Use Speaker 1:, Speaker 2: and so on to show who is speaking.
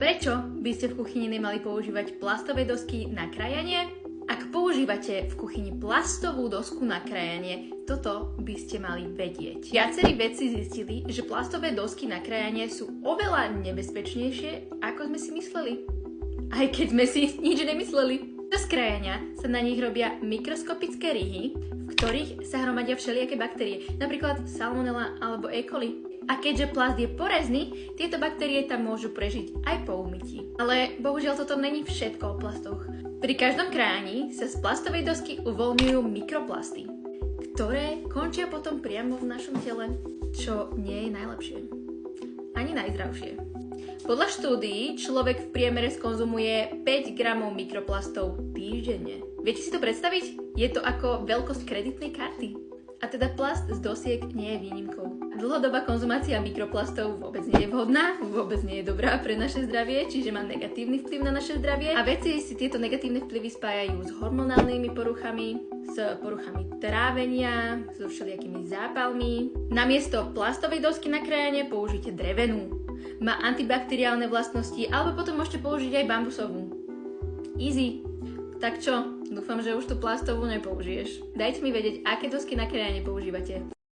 Speaker 1: Prečo by ste v kuchyni nemali používať plastové dosky na krajanie? Ak používate v kuchyni plastovú dosku na krajanie, toto by ste mali vedieť. Viacerí vedci zistili, že plastové dosky na krajanie sú oveľa nebezpečnejšie, ako sme si mysleli. Aj keď sme si nič nemysleli. Počas krajania sa na nich robia mikroskopické ryhy, v ktorých sa hromadia všelijaké baktérie, napríklad salmonella alebo E. coli. A keďže plast je porezný, tieto baktérie tam môžu prežiť aj po umytí. Ale bohužiaľ toto není všetko o plastoch. Pri každom krajaní sa z plastovej dosky uvoľňujú mikroplasty, ktoré končia potom priamo v našom tele, čo nie je najlepšie. Ani najzdravšie. Podľa štúdií človek v priemere skonzumuje 5 gramov mikroplastov týždenne. Viete si to predstaviť? Je to ako veľkosť kreditnej karty. A teda plast z dosiek nie je výnimkou. Dlhodobá konzumácia mikroplastov vôbec nie je vhodná, vôbec nie je dobrá pre naše zdravie, čiže má negatívny vplyv na naše zdravie. A vedci si tieto negatívne vplyvy spájajú s hormonálnymi poruchami, s poruchami trávenia, so všelijakými zápalmi. Namiesto plastovej dosky na krajanie použite drevenú. Má antibakteriálne vlastnosti, alebo potom môžete použiť aj bambusovú. Easy. Tak čo? Dúfam, že už tú plastovú nepoužiješ. Dajte mi vedieť, aké dosky na krajanie používate.